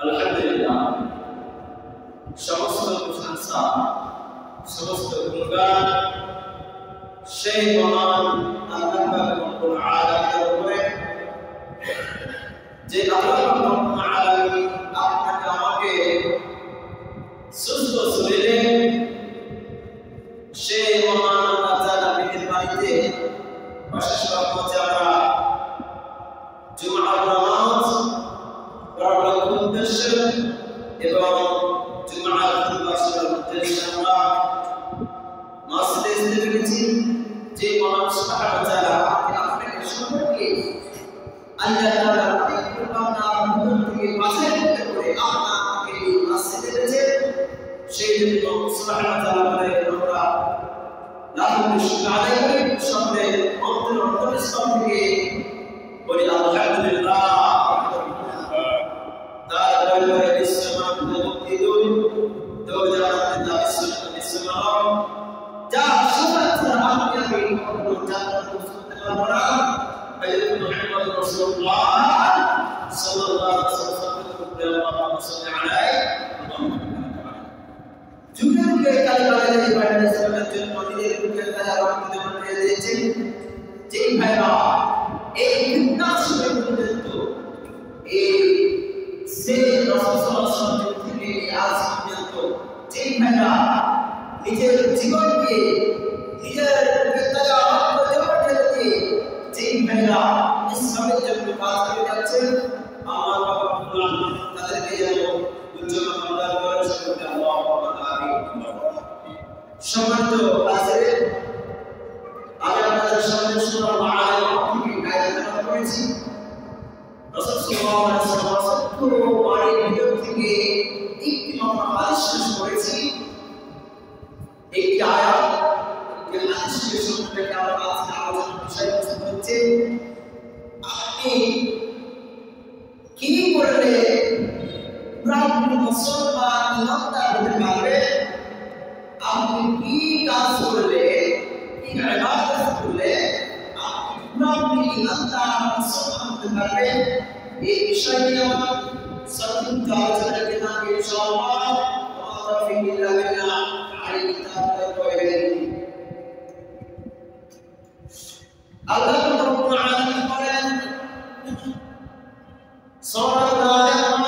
আলহামদুলিল্লাহ, সমস্ত প্রশংসা সমস্ত গুণগান সেই মহান আল্লাহ রব্বুল আলামিনের উপরে, যে আল্লাহ রব্বুল আলামিন আপনাকে আমাকে সুস্থ শরীরে সেই মহান আল্লাহ তাআলা মেহেরবানিতে অশেষ রহমতে আমরা জুমার নামাজ পড়ার উদ্দেশ্য এবং জুমার খুতবা শোনার উদ্দেশ্যে আমরা মসজিদে এসে পেরেছি। যে মহান সুবহানাহু ওয়া তাআলা আপনাকে সম্পর্কে আল্লাহ তাআলা পবিত্র বান্দার ভিতর থেকে বাছাই করে আপনাকে এই মসজিদে এনেছে, সেই জন্য সুবহানাহু ওয়া তাআলা বলে আমরা লাখো শুকর আদায় করি, সকলে অন্তরস্থল থেকে বলি আলহামদুলিল্লাহ। তার দরবারে বিশ্বমান মুক্তিদুল দো জাহান বিশ্বমান যা সুবহানাহু আপনি আমি কোনো জান্নাত করতে পারবো না। হযরত মুহাম্মদ রাসূলুল্লাহ সাল্লাল্লাহু আলাইহি ওয়াসাল্লাম যুগে যুগে কালেকালে ইব্রাহিম ইসলামের জন্য নিজের বুকের তাজা রক্ত দিয়ে দিয়েছেন। যে ভাইরা এই বিনাশ পর্যন্ত এই সে রাসূল থেকে আজ পর্যন্ত যে ভাইরা নিজের জীবনকে নিজের বুকের তাজা রক্ত দিয়ে যে ভাইরা ইসলামের জন্য কাজ করে যাচ্ছেন, আমার বাবা তাদেরকে যেন উজ্জ্বল মর্যাদা করে সকলকে আল্লাহুম্মা আমিন। সম্মানিত হাজির, আমি আপনাদের সামনে সূরা আল-আরাফ আয়াত করেছি। রাসূল সাল্লাল্লাহু আলাইহি ওয়াসাল্লাম সত্তর বারের ভিতর থেকে একটি মাত্র হাদিস শেষ করেছি। একটি আয়াত একটি হাদিস শেষ সম্পর্কে আমরা আজকে আলোচনার বিষয় হচ্ছে আপনি কি করলে পুরাপুরি মুসলমান ইমানদার হতে পারবে, আপনি কি কাজ করলে কি ইবাদত করলে আপনি পুরাপুরি ইমানদার মুসলমান হতে পারবেন, এই বিষয় নিয়ে আমরা সংক্ষিপ্ত আলোচনা করব ইনশাআল্লাহ। ওয়া তাওফীকুল্লাহ বিল্লাহ আলাইহি তাআলা। আল্লাহ রাব্বুল আলামিন বলেন সূরা আল-আরাফ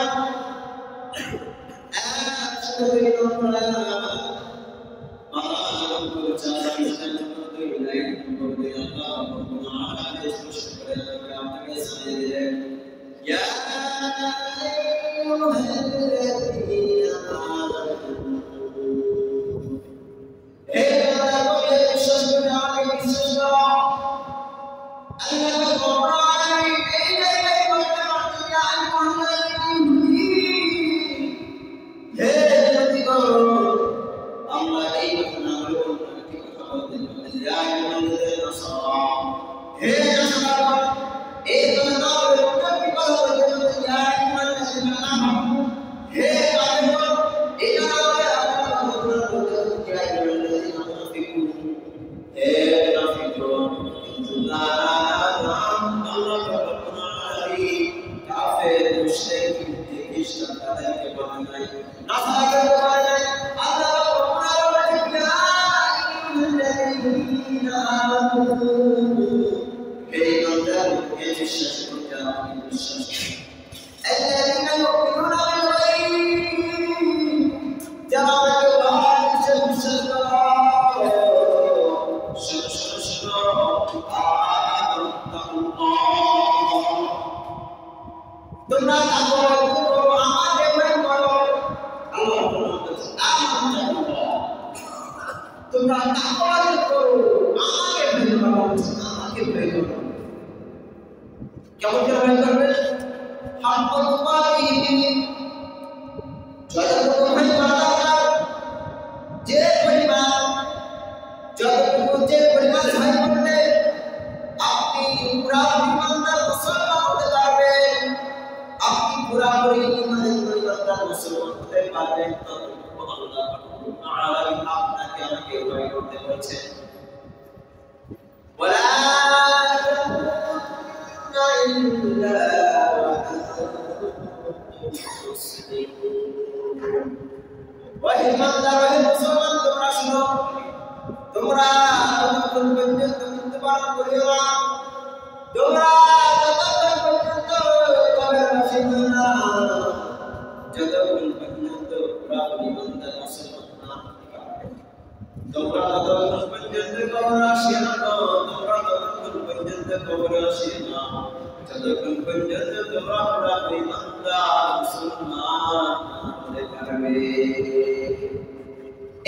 ওহে ইমানদার ওহে মুসলমান তোমরা শুনো তোমরা যতক্ষণ পর্যন্ত মৃত্যুবরণ করিও না তোমরা যতক্ষণ পর্যন্ত কবরে আসিবে না যতক্ষণ পর্যন্ত পুরাপুরি ইমানদার মুসলমান না তোমরা যতক্ষণ পর্যন্ত কবরে আসিও না তোমরা যতক্ষণ পর্যন্ত কবরে আসিও না যতক্ষণ পর্যন্ত তোমরা পুরাপুরি ইমানদার মুসলমান হতে পারবে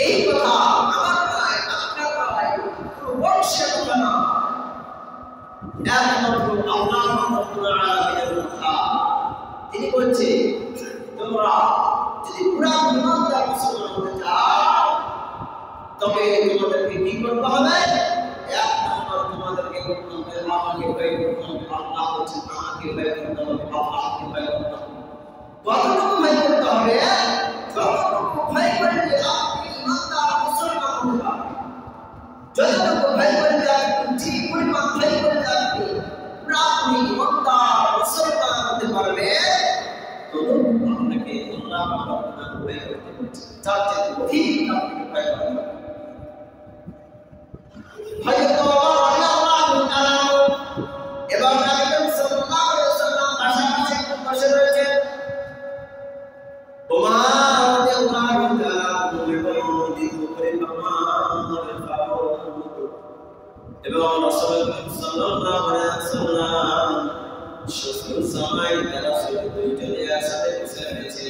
এই কথা আমার নয় আপনার নয় পুরো বংশের কথা না একমাত্র আল্লাহ রাব্বুল আলামিনের কথা তিনি বলছে তোমরা যদি পুরা ইমানদার মুসলমান হতে চাও তবে তোমাদেরকে কি করতে হবে এক নম্বর তোমাদেরকে করতে হবে আমাকে ভয় করতে হবে আল্লাহ হচ্ছে আমাকে ভয় করতে হবে আল্লাহকে ভয় করতে হবে কতটুকু ভয় করতে হবে যতটুকু ভয় করলে আপনি ইমানদার মুসলমান হতে পারবেন যতটুকু ভয় করলে আপনি যে পরিমাণ ভয় করলে আপনি পুরাপুরি ইমানদার মুসলমান হতে পারবেন ততটুকু আপনাকে আল্লাহ আপনার ভয় করতে হচ্ছে তার চেয়ে অধিক আপনাকে ভয় করতে হবে হযরত ওমর রাদিয়াল্লাহু তাআলা এবং নবী সাল্লাল্লাহু আলাইহি ওয়াসাল্লাম পাশাপাশি একটু বসে রয়েছে ওমর রাদিয়াল্লাহু তাআলা বলেন করে এবং রাসূল সাল্লাল্লাহু আলাইহি ওয়াসাল্লাম শ্বশুর জামাই তারা দুইজনে একসাথে বসে রয়েছে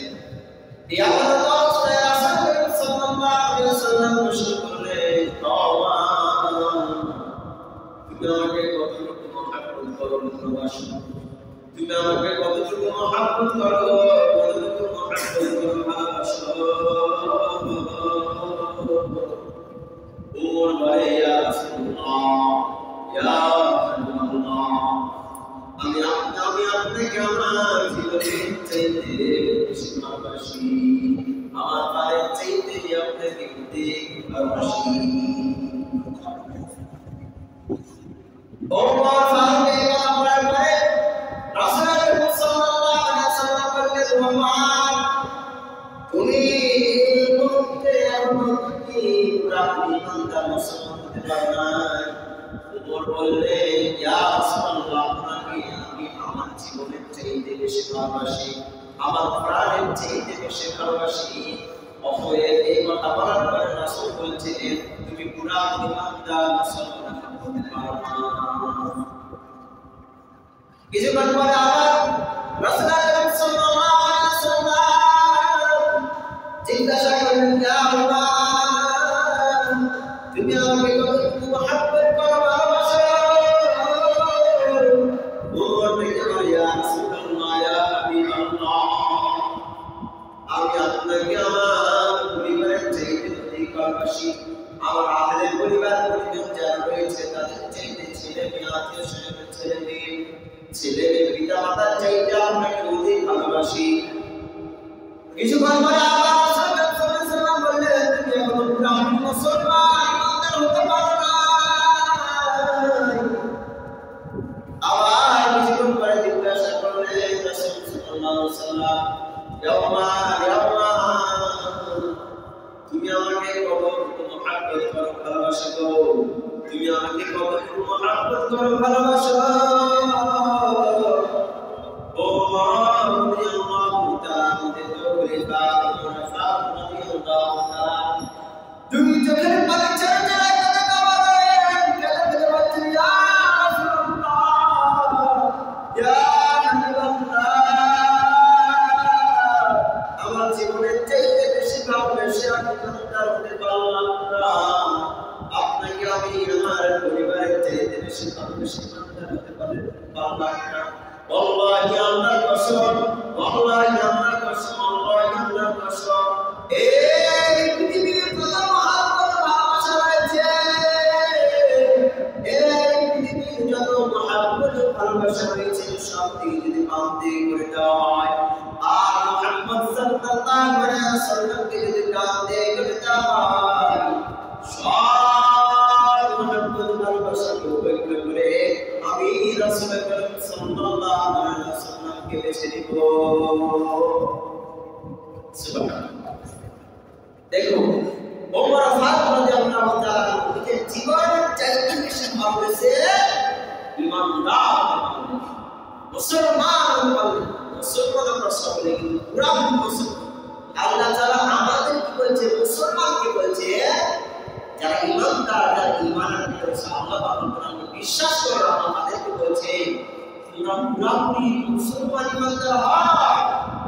এই আলাদা অবস্থায় রাসূল সাল্লাল্লাহু আলাইহি ওয়াসাল্লাম প্রশ্ন করলেন তুমি আমাকে কতটুকু মহব্বত করো ভালোবাসো তুমি আমাকে কতটুকু মহব্বত করো কতটুকু মহব্বত করো ভালোবাসো ওমর বলে ইয়া রাসূলুল্লাহ ইয়া হাবিবাল্লাহ আমি আপনাকে আমার জীবনের চাইতে বেশি ভালোবাসি আমার পায়ের চাইতে আপনাকে অধিক ভালোবাসি ওমর ফারুক এই কথা বলার পরে রাসূল সাল্লাল্লাহু আলাইহি ওয়াসাল্লাম বললেন ওমর তুমি মুখে আপনি পুরাপুরি ইমানদার মুসলমান হতে পারবে না ওমর বললেন ইয়া রাসূলুল্লাহ আপনাকে আমি আমার জীবনের চাইতে বেশি ভালোবাসি আমার প্রাণের চাইতে বেশি ভালোবাসি অতএব এই কথা বলার পরে রাসূল বলছেন তুমি পুরাপুরি ইমানদার মুসলমান হতে পারবে না কিছুক্ষণ পরে আবার রাসূল সাল্লাল্লাহু আলাইহি ওয়াসাল্লাম জিজ্ঞাসা করলেন ইয়া ওমর তুমি আমাকে কতটুকু মহব্বত করো ভালোবাসো ওমর বললেন ইয়া রাসূলুল্লাহ ইয়া হাবিবাল্লাহ আমি আপনাকে আমার পরিবারের চাইতে অধিক ভালোবাসি আমার আহলে পরিবার পরিজন যারা রয়েছে তাদের চাইতে ছেলে মেয়ে আত্মীয়-স্বজনের ছেলে মেয়ে পিতা মাতার চাইতে আপনাকে অধিক ভালোবাসি কিছুক্ষণ পরে আবার রাসূল সাল্লাল্লাহু আলাইহি ওয়াসাল্লাম বললেন তুমি এখনো পুরাপুরি মুসলমান ইমানদার হতে পারো না আবার কিছুক্ষণ পরে জিজ্ঞাসা করলেন রাসূল সাল্লাল্লাহু আলাইহি ওয়াসাল্লাম তুমি আমাকে কতটুকু মহব্বত করো ভালোবাসো তুমি আমাকে কতটুকু মহব্বত করো ভালোবাসো ওমর রাদিয়াল্লাহু তাআলা তুমি চোখের পানি ছেড়ে ছেড়ে কথা বলেন কেঁদে বলছেন ইয়া রাসূলুল্লাহ ইয়া হাবিবাল্লাহ আমার জীবনের চাইতে বেশি ভালোবেসে আমি ইমানদার হতে পারলাম না আপনাকে আমি আমার পরিবারের চাইতে বেশি ভালোবেসে ইমানদার হতে পারলাম না আল্লাহু আল্লাহর কসম আল্লাহু আল্লাহর কসম আল্লাহু আল্লাহর কসম এই পৃথিবীর কত মহব্বত ভালোবাসা রয়েছে এই পৃথিবীর যত মহব্বত ভালোবাসা রয়েছে সব দিকে যদি বাঁধতে করে দেওয়া হয় আর মুহাম্মদ সাল্লাল্লাহু আলাইহি ওয়াসাল্লামকে যদি বাঁধতে করে দেওয়া হয় সব মহব্বত ভালোবাসাকে উপেক্ষা করে আমি রাসূল সাল্লাল্লাহু আলাইহি ওয়াসাল্লামকে বেছে নিব সুবহানাল্লাহ দেখো ওমর ফারুক রাদিয়াল্লাহু তাআলা নিজের জীবনের চাইতে বেশি ভালোবেসে ইমানদার মুসলমান মুসলমান আমরা সকলে কিন্তু পুরাপুরি মুসলমান। আল্লাহ তাআলা আমাদের কি বলছে? মুসলমানকে বলছে যারা ইমানদার, যারা ঈমান আনতে পেরেছে, আল্লাহ পাকের কোরআনকে বিশ্বাস করে, আমাদেরকে বলছে তোমরা পুরাপুরি মুসলমান ইমানদার হও,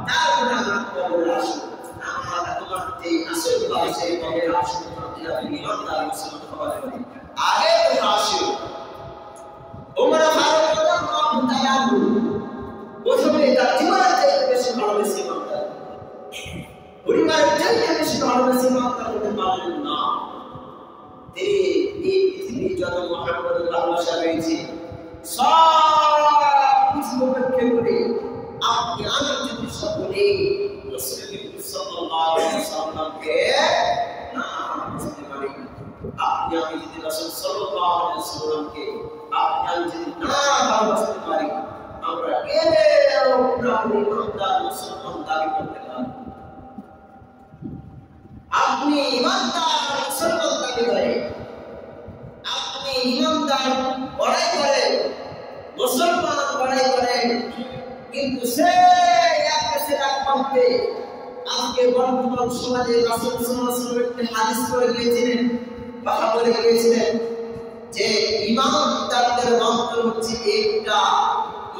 তারপরে আমরা কবরে আসো। আমরা তোমার যে আসল ভাবে সেই কবরে আসো, তুমি ইমানদার মুসলমান হওয়ার পরে আগে তোমরা আসো। ওমর ফারুক রাদিয়াল্লাহু তাআলা প্রথমে তার জীবনের চাইতে বেশি ভালোবেসে ইমানদার, পরিবারের চাইতে বেশি ভালোবেসে ইমানদার হতে পারলেন না। তিনি এই পৃথিবীর যত মহানগর ভালোবাসা রয়েছে সব কিছু উপেক্ষা করে আপনি আমি যদি সকলে রাসূলুল্লাহ সাল্লাল্লাহু আলাইহি ওয়াসাল্লামকে না বুঝতে পারি, আপনি আমি যদি রাসূল সাল্লাল্লাহু আলাইহি ওয়াসাল্লামকে আপনি আমি যদি না ভালোবাসতে পারি, আমরা কেউ পুরাপুরি ইমানদার মুসলমান দাবি করতে পারি। আপনি ইমানদার মুসলমান দাবি করেন, আপনি ইমানদার বড়াই করেন, মুসলমান বড়াই করেন, কিন্তু সে এক দেশের এক প্রান্তে আজকে বর্তমান সমাজে রাসূল সাল্লাল্লাহু আলাইহি ওয়াসাল্লাম একটি হাদিস করে গিয়েছিলেন, কথা বলে গিয়েছিলেন যে ইমানদারদের অন্তর হচ্ছে একটা,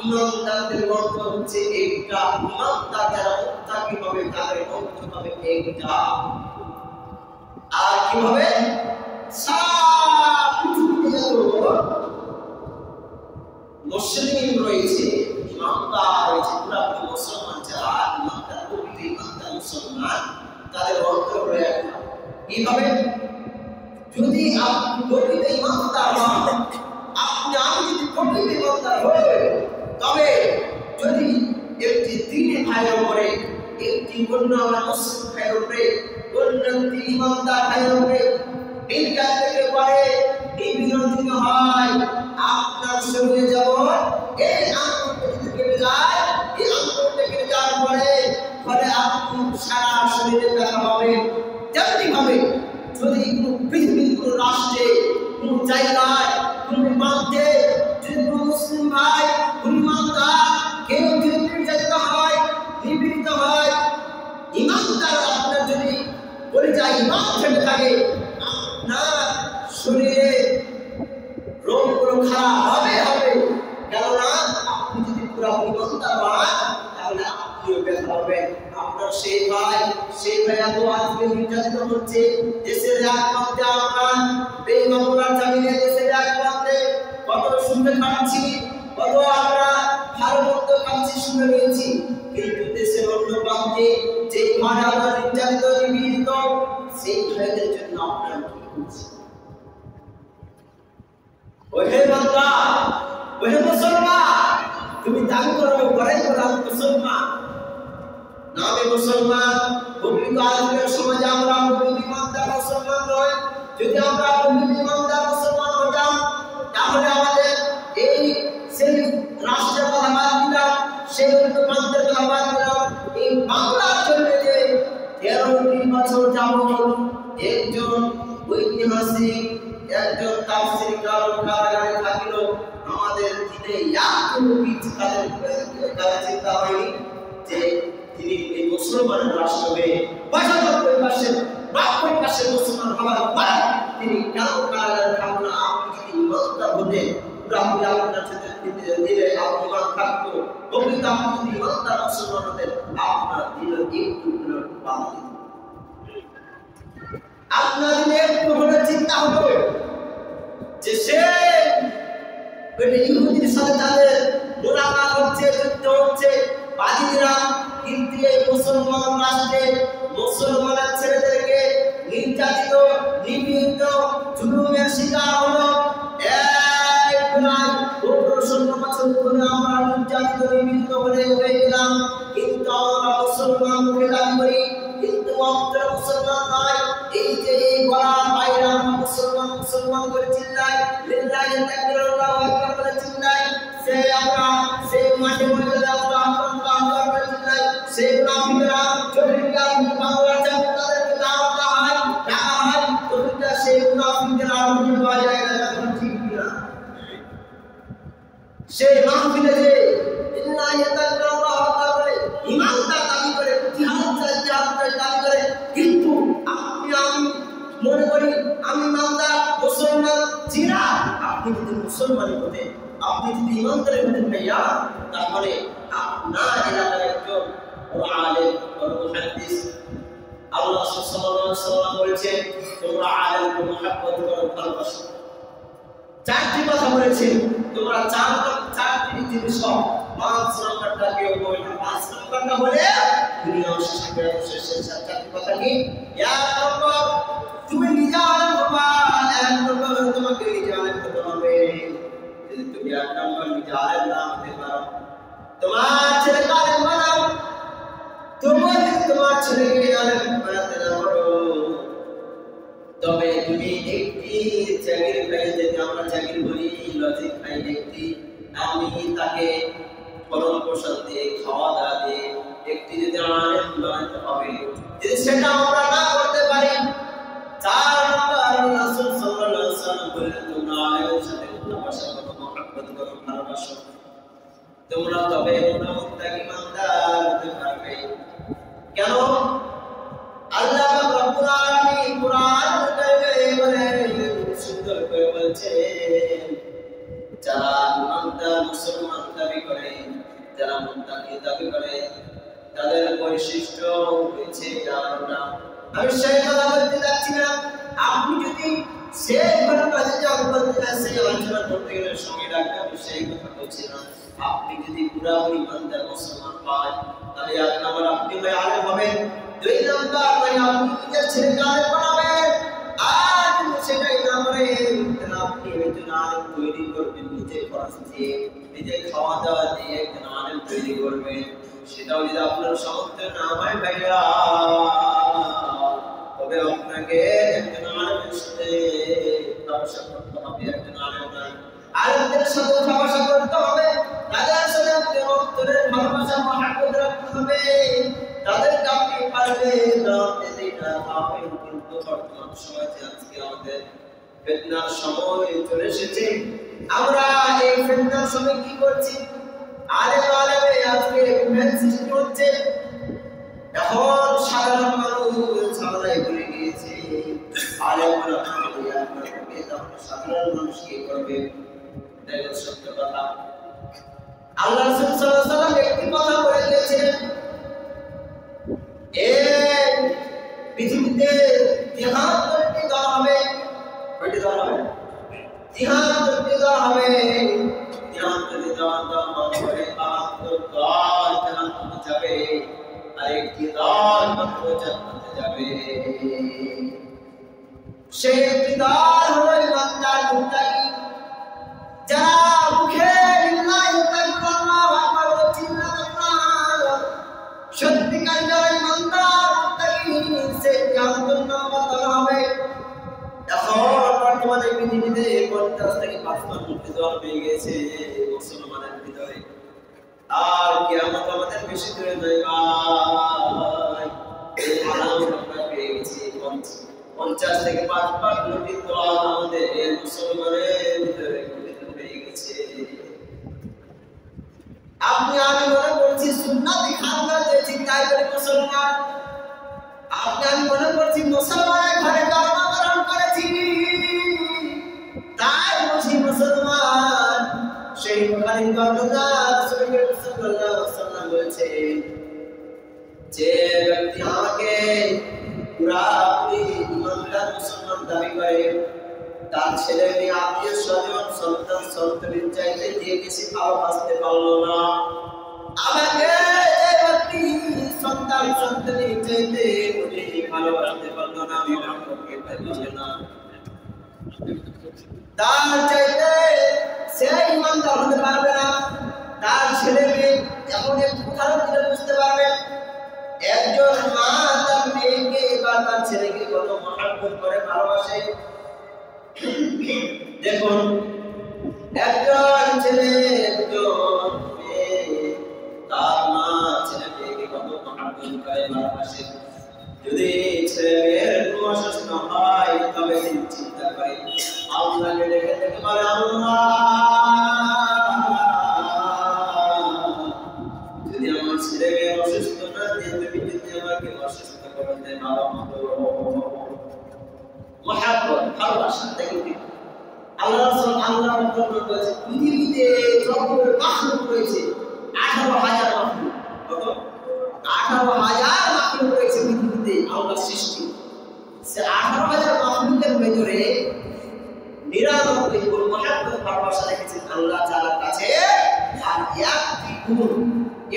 ইমানদারদের অন্তর হচ্ছে একটা, ইমানদার যারা মুত্তাকি হবে তাদের অন্তর হবে একটা। আর কিভাবে সারা পৃথিবীতে যত মুসলিম রয়েছে, ইমানদার রয়েছে, পুরাপুরি মুসলমান যারা ইমানদার, প্রকৃত ইমানদার মুসলমান, তাদের অন্তর রয়ে একটা। এইভাবে যদি আপনি প্রকৃত ইমানদার হন, আপনি আমি যদি প্রকৃত ইমানদার হই, তবে যদি একটি দ্বীনের ভাইয়ের উপরে, একটি অন্য মুসলিম ভাইয়ের উপরে, অন্য একটি ইমানদার ভাইয়ের উপরে বিরকাত থেকে পরে এই বিরোধী হয়, আপনার শরীরে যেমন এই আঙ্গুলটা যদি কেটে যায়, এই আঙ্গুলটা কেটে যাওয়ার পরে আপনি সারা শরীরে ব্যথা পাবেন। তেমনি ভাবে যদি কোনো পৃথিবীর কোনো রাষ্ট্রে, কোনো জায়গায়, কোনো প্রান্তে যদি কোনো মুসলিম ভাই, কোনো ইমানদার কেউ যদি নির্যাতিত হয়, নিপীড়িত হয়, ইমানদার আপনার যদি বলে যায় ইমান থেকে থাকে, আপনার শরীরে রোগগুলো খারাপ হবে হবে, কেননা আপনি যদি পুরাপুরি ইমানদার হন তাহলে আপনিও ব্যথা হবেন। আপনার সেই ভাই এত আজকে নির্যাতিত হচ্ছে, দেশের এক প্রান্তে আমরা বেমামলার জামিনে দেশের এক প্রান্তে কত শুনতে পাচ্ছি, কত আমরা ভালো মন্দ খাচ্ছি, শুনে নিয়েছি, কিন্তু দেশের অন্য প্রান্তে যে ভাই আমরা নির্যাতিত, নিপীড়িত, সেই ভাইদের জন্য আপনারা কি করছেন? ওহে বান্দা, ওহে মুসলমান, তুমি দাবি করো, বড়াই করো আমি মুসলমান, নামে মুসলমান, প্রকৃত আজকের সমাজে আমরা প্রকৃত ইমানদার মুসলমান নই। যদি আমরা প্রকৃত ইমানদার মুসলমান হতাম, তাহলে আমাদের এই সেই রাষ্ট্রের কথা বাদ দিলাম, সেই প্রান্তের কথা বাদ দিলাম, এই বাংলার জন্য যে 13টি বছর যাবত একজন ঐতিহাসিক, একজন তাফসীরকার কারাগারে থাকিল, আমাদের দিনে এত কিছু তাদের চিন্তা হয়নি যে তিনি এই মুসলমানের রাষ্ট্রে 75% মুসলমান হওয়ার পর তিনি কেন কারাগারে থাকবেন না? আপনি যদি ইমানদার হতেন, পুরাপুরি আপনার সাথে দিলে ইমান থাকতো, প্রকৃত আপনি যদি ইমানদার মুসলমান হতেন, আপনার দিলে একটু বাধা দিত, আপনার দিলে একটু হলে চিন্তা হতো যে সে ইহুদির সাথে তাদের মোলাকাত হচ্ছে, যুদ্ধ হচ্ছে, বাদীরা কিন্তু এই মুসলমান রাষ্ট্রে মুসলমানের ছেলেদেরকে নির্যাতিত, নিপীড়িত, জুলুমের শিকার হলো। প্রায় 1500 বছর ধরে আমরা নির্যাতিত, নিপীড়িত হয়ে গেলাম, কিন্তু আমরা মুসলমান মুখে দাবি করি, কিন্তু আমরা মুসলমান নয়। এই যে এই বলার বাইরে আমরা মুসলমান মুসলমান করে চিল্লাই, লিল্লাহি তাকবীর আল্লাহু আকবার করে চিল্লাই, সে আমরা সেই মাঠে মধ্যে আমরা আল্লাহু আকবার করে চিল্লাই, সেই মুনাফিকরা চরিত্রহীন বাংলা জাতি তাদেরকে দাওয়াত দেওয়া মুসলমান হতে, আপনি যদি ইমানদার হতেন ভাইয়া, তাহলে আপনার এলাকার একজন বড় আলেম, বড় মুহাদ্দিস, আল্লাহ সাল্লাল্লাহু আলাইহি ওয়াসাল্লাম বলেছেন তোমরা আলেমকে মুহাব্বত করো, ভালোবাসো। চারটি কথা বলেছেন, তোমরা চারটি জিনিস সব 5 নম্বরটা কেউ বলে না, 5 নম্বরটা বলে দুনিয়া শেষে কেয়ামত শেষে। চারটি কথা কি? এক নম্বর, তুমি নিজে আলেম হবা, এক নম্বর তোমাকে নিজে আলেম হতে হবে। যদি তুমি এক নম্বর নিজে আলেম না হতে পারো, তোমার ছেলেকে আলেম বানাও, তোমার ছেলেকে আলেম বানাতে না পারো, তবে তুমি একটি চাকরি পাই, যেটা আমরা চাকরি বলি লজিক পাই, একটি আমি তাকে ভরণ পোষণ দিয়ে খাওয়া দাওয়া দিয়ে একটি যদি আলেম বানাতে হবে, যদি সেটা আমরা না করতে পারি, 4 নম্বর রাসূল সাল্লাল্লাহু আলাইহি ওয়াসাল্লাম বলেন তোমরা আলেমের সাথে ভালোবাসা করো, মহব্বত করো, ভালোবাসো, তোমরা তবে মুত্তাকি ইমানদার হতে পারবে। কেন? আল্লাহ রাব্বুল আলামিন কুরআন কারীমে সুন্দর করে বলছেন, যারা ইমানদার মুসলমান দাবি করে, যারা মুত্তাকি দাবি করে, তাদের বৈশিষ্ট্য হচ্ছে জানা। আমি সেই কথা বলতে যাচ্ছি না, আপনি যদি সেই কাজে যান বলতে সেই আলোচনা করতে গেলে সময় লাগবে, আমি সেই কথা বলছি না। আপনি যদি পুরোপুরি ইমানদার মুসলমান পান, তাহলে এক নম্বর আপনি আলেম হবেন, 2 নম্বর আপনি নিজের ছেলেকে আলেম বানাবেন, আর সেটাই না করেন আপনি একজন আলেম তৈরি করবেন, নিজে খরচ দিয়ে, নিজে খাওয়া দাওয়া দিয়ে একজন আলেম তৈরি করবেন। সেটাও যদি আপনার সামর্থ্য না হয় ভাইয়া, তবে আপনাকে একজন আলেমের সাথে ব্যবসা করতে হবে, একজন আলেমদের সাথে ব্যবসা করতে হবে, তাদের সাথে আপনি অন্তরের ভালোবাসা মহব্বত রাখতে হবে, তাদেরকে আপনি পারবেন না এটা পাবেন। কিন্তু বর্তমান সমাজে আজকে আমাদের ফিতনার সময় চলে এসেছে, আমরা এই ফিতনার সময় কি করছি? আলেমে আজকে বিভেদ সৃষ্টি হচ্ছে। এখন সাধারণ মানুষ সামলাই বলে গিয়েছে, আলেমরা সাধারণ মানুষ কি করবে? এটাই সত্য কথা। আল্লাহ রাসূল সাল্লাল্লাহু আলাইহি ওয়াসাল্লাম একটি কথা বলে গিয়েছিলেন, এই পৃথিবীতে জিহাদ করতে দেওয়া হবে, কয়টি দেওয়া হবে? জিহাদ করতে দেওয়া হবে, জিহাদ করতে দেওয়া হবে, দল জান্নাতে যাবে, আর একটি দল মাত্র জান্নাতে যাবে। সেই একটি দল হলো ইমানদার মুত্তাকি, যারা মুখে লিল্লাহি তাআল্লাহু আকবার চিল্লাবেন না, সত্যিকার যারা ইমানদার মুত্তাকি সে জান্নাতে বলা হবে। এখন বর্তমানে পৃথিবীতে 50 থেকে 55 দল পেয়ে গেছে মুসলমানের ভিতরে, আর কিয়ামত আমাদের বেশি দূরে নয় ভাই, এই আলামত আমরা পেয়ে গেছি 50 থেকে 55টি দল আমাদের মুসলমানের ভিতরে পেয়ে গেছে। আপনি আমি মনে করছি সুন্নাতি খানদান যে তাই করে মুসলমান, আপনি আমি মনে করছি মুসলমানের ঘরে জন্মগ্রহণ করেছি তাই বুঝি মুসলমান। সেই বুখারী বর্ণনা রাসূল সাল্লাল্লাহু আলাইহি ওয়াসাল্লাম বলেছেন, যে ব্যক্তি আমাকে পুরাপুরি ইমানদার মুসলমান দাবি করে, তার ছেলে মেয়ে আত্মীয় স্বজন সন্তান সন্ততির চাইতে যে বেশি ভালোবাসতে পারলো না, আমাকে যে ব্যক্তি সন্তান সন্ততির চাইতে উনি ভালোবাসতে পারলো না, আমি আপনাকে ভালোবাসি না, তার চাইতে সে ইমানদার হতে পারবে না। তার ছেলে মেয়ে এমন এক উদাহরণ দিলে বুঝতে পারবেন, একজন মা তার মেয়েকে বা তার ছেলেকে কত মহব্বত করে ভালোবাসে। দেখুন, একজন ছেলে একজন মেয়ে তার মা ছেলে মেয়েকে কত মহব্বত করে ভালোবাসে। যদি ছেলে মেয়ের কোনো অসুস্থ হয় তবে চিন্তা করে আল্লাহকে ডেকে ডেকে বলে, আল্লাহ যদি আমার ছেলে মেয়ে অসুস্থ না দিয়ে তুমি যদি আমাকে অসুস্থ করতে না পারো, মহব্বত ভালোবাসা। দেখুন আল্লাহ বলেছে পৃথিবীতে যত মাখলুক রয়েছে 18,000 মাখলুক, কত 18,000 মাখলুক রয়েছে পৃথিবীতে আল্লাহর সৃষ্টি। সে 18,000 মাখলুকের ভিতরে 99 গুণ মহব্বত ভালোবাসা রেখেছেন আল্লাহ তাআলার কাছে, আর একটি গুণ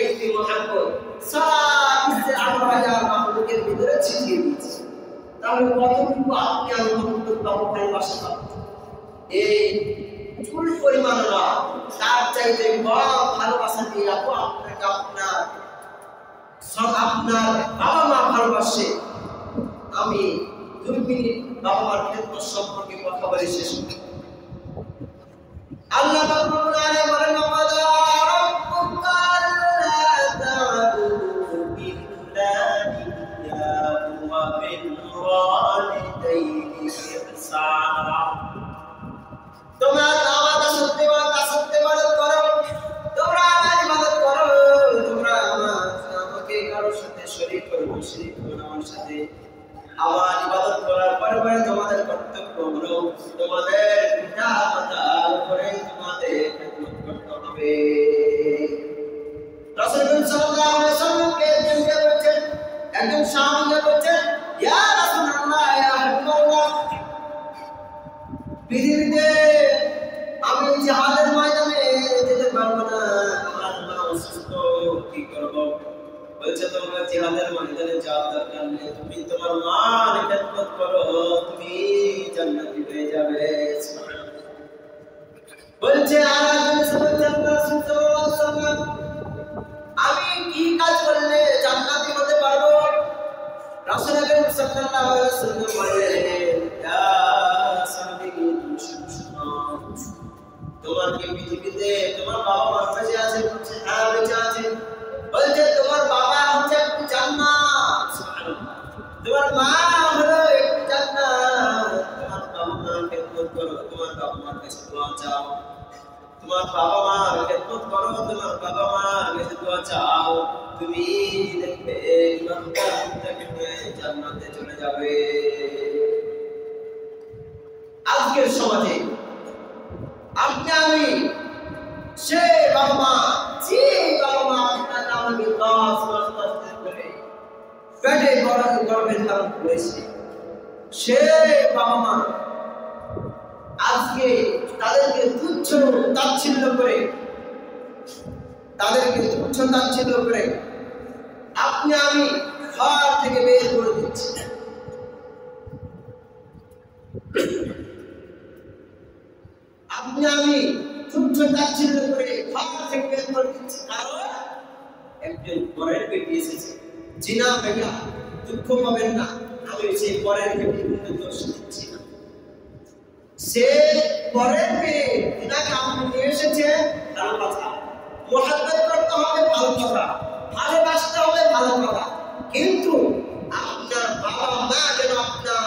একটি মহব্বত সারা বিশ্বের 18,000 মাখলুকের ভিতরে ছিটিয়ে দিয়েছে। তাহলে কতটুকু আপনি আমি মহব্বত পাবো, ভালোবাসা পাবো? এই চুল পরিমাণ না, তার চাইতে বড় ভালোবাসা দিয়ে আপনাকে আপনার বাবা মা ভালোবাসে। আমি 2 মিনিট বাবা মার ক্ষেত্র সম্পর্কে কথা বলে শেষ করি। আল্লাহ রাব্বুল আলামিন বলেন ওয়াদা রাব্বুকা আল্লা তা'বুদু ইল্লা ইয়্যাহু ওয়া বিল ওয়ালিদাইনি ইহসানা। তোমরা আমার দাসত্বে ইবাদত করো, তোমরা আমার ইবাদত করো, তোমরা আমাকে কারোর সাথে শরীক করো না আমার সাথে। আমার ইবাদত করার পরে তোমাদের কর্তব্য হলো তোমাদের পিতা মাতার উপরে তোমাদের খেদমত করতে হবে। রাসূল সাল্লাল্লাহু আলাইহি ওয়াসাল্লামকে একজন সাহাবী বলছেন, ইয়া রাসূলুল্লাহ, ইয়া হাবিবাল্লাহ, পৃথিবীতে আমি জিহাদের ময়দানে যেতে পারবো না, আমার মা অসুস্থ, কি করব? বলছে তোমরা জিহাদের ময়দানে যাওয়ার দরকার নেই, তুমি তোমার মার খেদমত করো, তুমি জান্নাতি হয়ে যাবে। বলছে আমি কি কাজ করলে জান্নাতি হতে পারবো? রাসূল আকরাম সাল্লাল্লাহু আলাইহি ওয়াসাল্লাম বললেন, ইয়া সাহাবী, তোমার কি পৃথিবীতে তোমার বাবা মা বেঁচে আছে? বলছে হ্যাঁ বেঁচে আছে। বলছে তোমার বাবা হচ্ছে একটি জান্নাত, সুবহানাল্লাহ, তোমার মা হলো একটি জান্নাত। তোমার বাবা মার খেদমত করো, তোমার বাবা মার কাছে দোয়া চাও, তোমার বাবা মার খেদমত করো, তোমার বাবা মার কাছে দোয়া চাও, তুমি দেখবে জান্নাতে চলে যাবে। আজকের সমাজে আপনি আমি সে বাবা মা, যে বাবা মা আপনাকে আমাকে 10 মাস করে পেটে গর্ভে ধারণ করেছে, সে বাবা মা আজকে তাদেরকে তুচ্ছ তাচ্ছিল্য করে আপনি আমি ঘর থেকে বের করে দিচ্ছি। আপনি আমি তুচ্ছ তাচ্ছিল্য করে ঘর থেকে বের করে দিচ্ছি, কারণ একজন পরের বেটি এসেছে। জিনা বেটা, দুঃখ পাবেন না, আমি সেই পরের বেটি কিন্তু দোষ দিচ্ছি না। সে পরের মেয়ে, তিনাকে আপনি নিয়ে এসেছে, ভালো কথা, মহব্বত করতে হবে, ভালো কথা, ভালোবাসতে হবে, ভালো কথা, কিন্তু আপনার বাবা মা যেন আপনার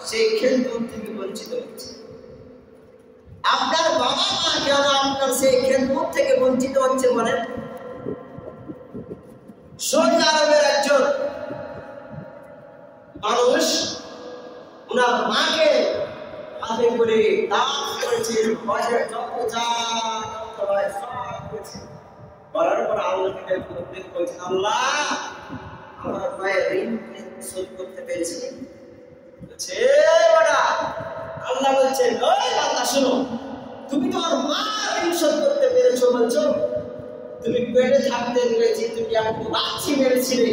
সেই খেদমত থেকে বঞ্চিত হচ্ছে। আপনার বাবা মা কেন আপনার সেই খেদমত থেকে বঞ্চিত হচ্ছে বলেন? সৌদি আরবের একজন মানুষ ওনার মাকে হাতে করে দান করেছে, করার পর আল্লাহকে বলছেন, আল্লাহ আমার মায়ের ঋণ শোধ করতে পেরেছি। আল্লাহ বলছেন, ওই বান্দা শোনো, তুমি তোমার মার ঋণ শোধ করতে পেরেছো বলছো? তুমি পেটে থাকতে পেরেছি, তুমি একটু রাখছি মেরেছিলে,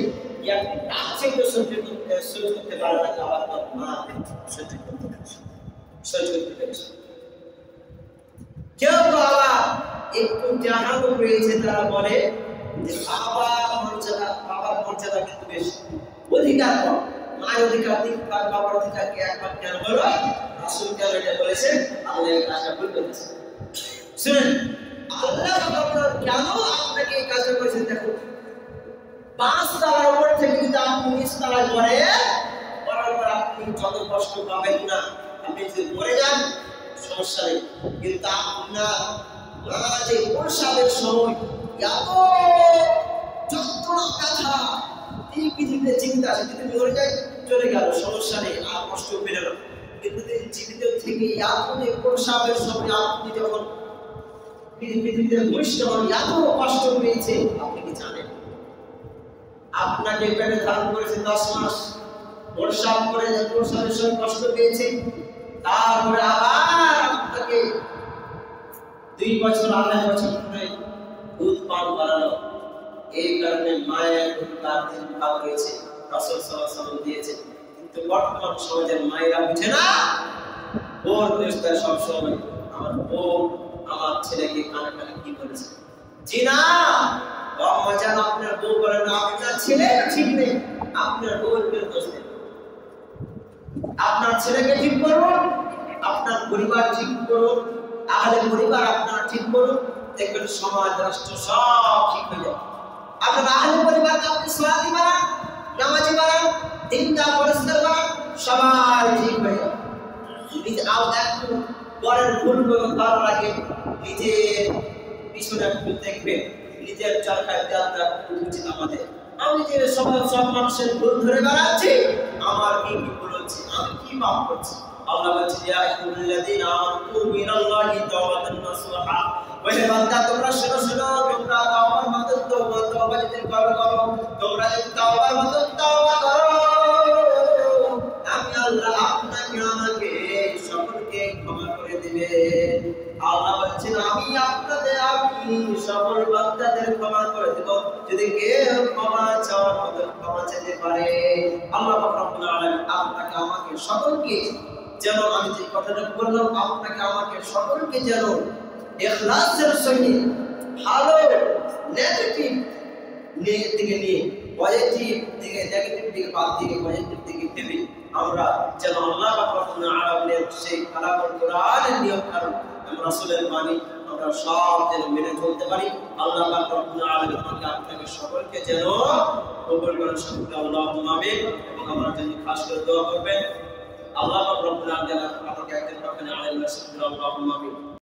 একটু রাখছি তো সহ্য করতে পারো না, আবার তোমার মা সহ্য করতে পেরেছো। কেউ বাবা একটু জাহানো পেয়েছে, তারা বলে যে বাবার মর্যাদা কিন্তু বেশি, অধিকার কম, মায়ের অধিকার 3 ভাগ, বাবার অধিকার কি 1 ভাগ কেন হলো? রাসূল কেন এটা বলেছেন? আল্লাহ এই কাজটা বলেছেন। শুনেন, আল্লাহ কেন আপনাকে এই কাজটা করেছেন? দেখো, 5 তলার উপর থেকে যদি আপনি 20 তলায় পড়ার পর আপনি যত কষ্ট পাবেন না, আপনি যদি মরে যান সমস্যা নেই, কিন্তু আপনার যে প্রসাবের সময় এত যন্ত্রণা ব্যথা, এই পৃথিবীতে চিন্তা আছে, যদি মরে যায় চলে গেল, সমস্যা নেই, আর কষ্ট পেল না। জীবিত থেকে আপনি প্রসাবের সময় আপনি যখন পৃথিবীতে ভূমিষ্ঠ হন এত কষ্ট পেয়েছে আপনি কি জানেন? আপনাকে পেটে ধারণ করেছে 10 মাস, প্রসাব করে প্রসাবের সময় কষ্ট পেয়েছে, তারপরে আবার আপনাকে 2 বছর 2.5 বছর ধরে দুধ পান করানো। এই কারণে মায়ের তার দিন ভাগ হয়েছে, রাসূল সাল্লাল্লাহু আলাইহি ওয়াসাল্লাম দিয়েছে। কিন্তু বর্তমান সমাজের মায়েরা বুঝে না, ওর দেশটা সব সময় আমার বউ আমার ছেলেকে কানে কানে কি করেছে। জি না, বাবা জান আপনার বউ বলেন না, আপনার ছেলে ঠিক নেই, আপনার বউর দোষ নেই। আপনার ছেলেকে ঠিক করুন, আপনার পরিবার ঠিক করুন, আহলে পরিবার আপনার ঠিক করুন, দেখবেন সমাজ রাষ্ট্র সব ঠিক হয়ে যাবে। আপনার আহলে পরিবারকে আপনি সালাতি বানান, নামাজি বানান, দিনদার পরিষ্কার বানান, সবাই ঠিক হয়ে যাবে। নিজে একটু পরের ভুলগুলো করার আগে নিজের পিছনে একটু দেখবেন, নিজের চরকায় দেওয়াটা উচিত আমাদের। আমি যে সব মানুষের ভুল ধরে বেড়াচ্ছি, আমার কি ভুল হচ্ছে, আমি কি পাপ করছি। আল্লাহ বলছে ইয়া আইয়ুহাল্লাযীনা আমানু বিল্লাহি তাওবাতান নাসুহা, বলে বান্দা তোমরা শোনো, তোমরা তাওবার মতো তওবা যদি করো, তোমরা যদি তাওবার মতো তওবা করো, আমি আল্লাহ আপনাকে আমাকে সকলকে ক্ষমা করে দিবে। আল্লাহ বলছেন আমি সকল বান্দাদের ক্ষমা করে দেব যদি কেউ ক্ষমা চাওয়ার মতো ক্ষমা চাইতে পারে। আল্লাহ রাব্বুল আলামিন আপনাকে আমাকে সকলকে যেন, আমি যে কথাটা বললাম, আপনাকে আমাকে সকলকে যেন ইখলাসের সঙ্গে ভালো নেগেটিভ দিকে নিয়ে পজিটিভ দিকে, নেগেটিভ দিকে বাদ দিয়ে পজিটিভ দিকে ভেবে আমরা যেন আল্লাহ রাব্বুল আলামিনের সেই কালামুল কোরআনের নিয়ম কানুন এবং রাসূলের বাণী আমরা সব যেন মেনে চলতে পারি। আল্লাহ রাব্বুল আলামিন আমাকে আপনাকে সকলকে যেন কবুল করেন, সকলকে আল্লাহুম্মা আমিন। এবং আমরা জন্য খাস করে দোয়া করবেন, আল্লাহ রাব্বুল আলামিন আমাকে একদিন রাখেন আলাইহি ওয়া সাল্লাম, আল্লাহুম্মা আমিন।